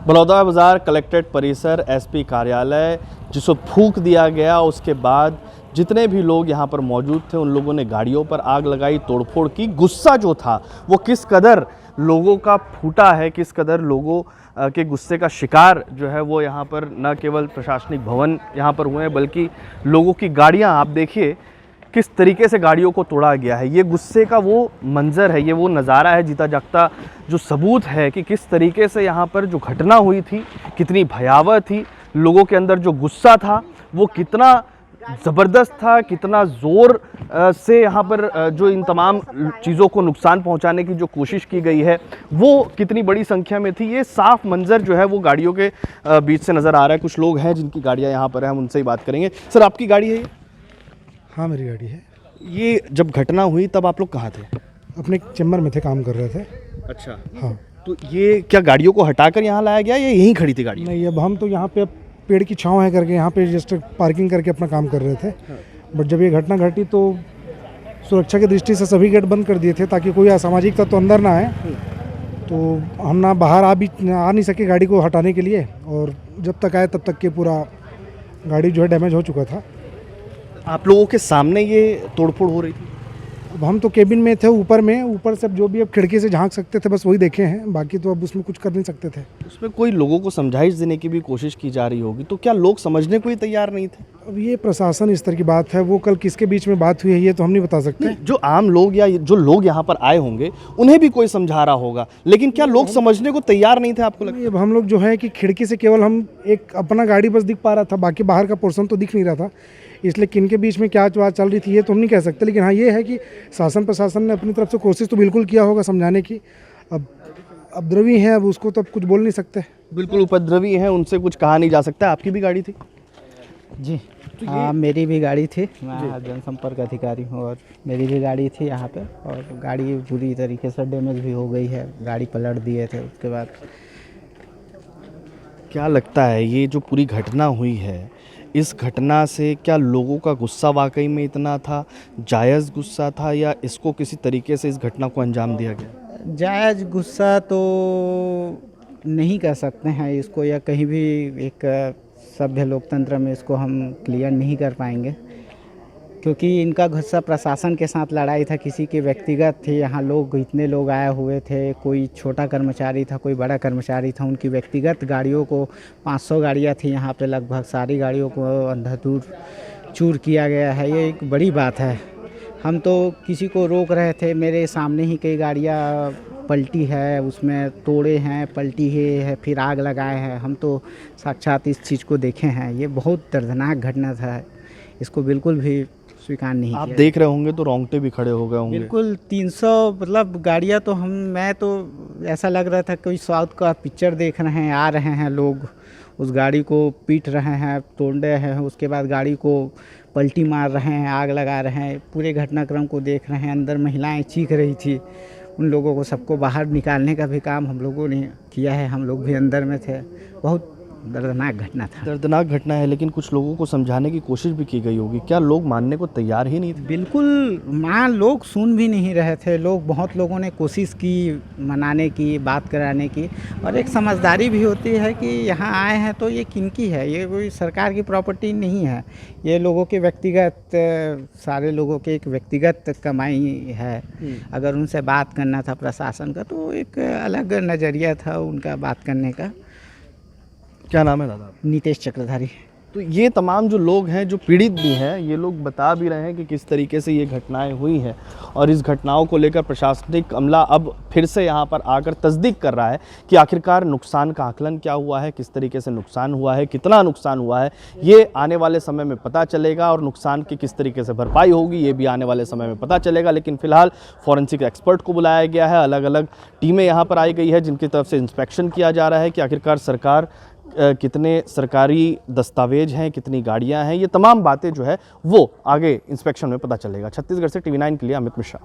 Balodabazar collectorate परिसर SP कार्यालय जिसको फूंक दिया गया, उसके बाद जितने भी लोग यहाँ पर मौजूद थे उन लोगों ने गाड़ियों पर आग लगाई, तोड़फोड़ की। गुस्सा जो था वो किस कदर लोगों का फूटा है, किस कदर लोगों के गुस्से का शिकार जो है वो यहाँ पर न केवल प्रशासनिक भवन यहाँ पर हुए हैं बल्कि लोगों की गाड़ियाँ, आप देखिए किस तरीके से गाड़ियों को तोड़ा गया है। ये गुस्से का वो मंजर है, ये वो नज़ारा है, जीता जागता जो सबूत है कि किस तरीके से यहाँ पर जो घटना हुई थी कितनी भयावह थी। लोगों के अंदर जो गुस्सा था वो कितना ज़बरदस्त था, कितना ज़ोर से यहाँ पर जो इन तमाम चीज़ों को नुकसान पहुँचाने की जो कोशिश की गई है वो कितनी बड़ी संख्या में थी। ये साफ मंजर जो है वो गाड़ियों के बीच से नज़र आ रहा है। कुछ लोग हैं जिनकी गाड़ियाँ यहाँ पर हैं, हम उनसे ही बात करेंगे। सर, आपकी गाड़ी है ये? हाँ, मेरी गाड़ी है। ये जब घटना हुई तब आप लोग कहाँ थे? अपने चैम्बर में थे, काम कर रहे थे। अच्छा। हाँ। तो ये क्या गाड़ियों को हटाकर यहाँ लाया गया या यहीं खड़ी थी गाड़ी? नहीं, अब हम तो यहाँ पे पेड़ की छांव है करके यहाँ पे जस्ट पार्किंग करके अपना काम कर रहे थे। बट जब ये घटना घटी तो सुरक्षा की दृष्टि से सभी गेट बंद कर दिए थे ताकि कोई असामाजिक तत्व तो अंदर ना आए। तो हम ना बाहर आ नहीं सके गाड़ी को हटाने के लिए, और जब तक आए तब तक के पूरा गाड़ी जो है डैमेज हो चुका था। आप लोगों के सामने ये तोड़फोड़ हो रही थी? अब हम तो केबिन में थे, ऊपर से जो भी अब खिड़की से झांक सकते थे बस वही देखे हैं, बाकी तो अब उसमें कुछ कर नहीं सकते थे। उसमें कोई लोगों को समझाइश देने की भी कोशिश की जा रही होगी, तो क्या लोग समझने को ही तैयार नहीं थे? अब ये प्रशासन इस तरह की बात है, वो कल किसके बीच में बात हुई है ये तो हम नहीं बता सकते। जो आम लोग या जो लोग यहाँ पर आए होंगे उन्हें भी कोई समझा रहा होगा, लेकिन क्या लोग समझने को तैयार नहीं थे आपको लगता है? अब हम लोग जो है कि खिड़की से केवल हम एक अपना गाड़ी बस दिख पा रहा था, बाकी बाहर का पोर्शन तो दिख नहीं रहा था, इसलिए किनके बीच में क्या बात चल रही थी ये तो हम नहीं कह सकते। लेकिन हाँ, ये है कि शासन प्रशासन ने अपनी तरफ से कोशिश तो बिल्कुल किया होगा समझाने की। अब उपद्रवी हैं, अब उसको तो अब कुछ बोल नहीं सकते। बिल्कुल उपद्रवी हैं, उनसे कुछ कहा नहीं जा सकता। आपकी भी गाड़ी थी? जी हाँ, मेरी भी गाड़ी थी। मैं जनसंपर्क अधिकारी हूँ और मेरी भी गाड़ी थी यहाँ पे, और गाड़ी पूरी तरीके से डैमेज भी हो गई है। गाड़ी पलट दिए थे उसके बाद। क्या लगता है ये जो पूरी घटना हुई है, इस घटना से क्या लोगों का गुस्सा वाकई में इतना था, जायज़ गुस्सा था, या इसको किसी तरीके से इस घटना को अंजाम दिया गया? जायज़ गुस्सा तो नहीं कह सकते हैं इसको, या कहीं भी एक सभ्य लोकतंत्र में इसको हम क्लियर नहीं कर पाएंगे, क्योंकि इनका गुस्सा प्रशासन के साथ लड़ाई था, किसी के व्यक्तिगत थे। यहाँ लोग इतने लोग आए हुए थे, कोई छोटा कर्मचारी था, कोई बड़ा कर्मचारी था, उनकी व्यक्तिगत गाड़ियों को 500 गाड़ियाँ थी यहाँ पे, लगभग सारी गाड़ियों को अंधाधुंध चूर किया गया है। ये एक बड़ी बात है। हम तो किसी को रोक रहे थे, मेरे सामने ही कई गाड़ियाँ पलटी है, उसमें तोड़े हैं, पलटी है, फिर आग लगाए हैं। हम तो साक्षात इस चीज़ को देखे हैं। ये बहुत दर्दनाक घटना था, इसको बिल्कुल भी स्वीकार नहीं किया। आप देख रहे होंगे तो रोंगटे भी खड़े हो गए होंगे। बिल्कुल 300 मतलब गाड़ियाँ तो मैं तो ऐसा लग रहा था कोई साउथ का पिक्चर देख रहे हैं। आ रहे हैं लोग, उस गाड़ी को पीट रहे हैं, तोड़ रहे हैं, उसके बाद गाड़ी को पलटी मार रहे हैं, आग लगा रहे हैं। पूरे घटनाक्रम को देख रहे हैं। अंदर महिलाएं चीख रही थी, उन लोगों को सबको बाहर निकालने का भी काम हम लोगों ने किया है। हम लोग भी अंदर में थे। बहुत दर्दनाक घटना था। दर्दनाक घटना है, लेकिन कुछ लोगों को समझाने की कोशिश भी की गई होगी। क्या लोग मानने को तैयार ही नहीं थे? बिल्कुल लोग सुन भी नहीं रहे थे। बहुत लोगों ने कोशिश की मनाने की, बात कराने की, और एक समझदारी भी होती है कि यहाँ आए हैं तो ये किनकी है, ये कोई सरकार की प्रॉपर्टी नहीं है, ये लोगों के व्यक्तिगत, सारे लोगों के एक व्यक्तिगत कमाई है। अगर उनसे बात करना था प्रशासन का तो एक अलग नज़रिया था उनका बात करने का। क्या नाम है दादा? नीतेश चक्रधारी। तो ये तमाम जो लोग हैं, जो पीड़ित भी हैं, ये लोग बता भी रहे हैं कि किस तरीके से ये घटनाएं हुई हैं, और इस घटनाओं को लेकर प्रशासनिक अमला अब फिर से यहाँ पर आकर तस्दीक कर रहा है कि आखिरकार नुकसान का आकलन क्या हुआ है, किस तरीके से नुकसान हुआ है, कितना नुकसान हुआ है, ये आने वाले समय में पता चलेगा, और नुकसान की किस तरीके से भरपाई होगी ये भी आने वाले समय में पता चलेगा। लेकिन फिलहाल फॉरेंसिक एक्सपर्ट को बुलाया गया है, अलग अलग टीमें यहाँ पर आई गई है जिनकी तरफ से इंस्पेक्शन किया जा रहा है कि आखिरकार सरकार कितने सरकारी दस्तावेज हैं, कितनी गाड़ियां हैं, ये तमाम बातें जो है वो आगे इंस्पेक्शन में पता चलेगा। छत्तीसगढ़ से TV9 के लिए अमित मिश्रा।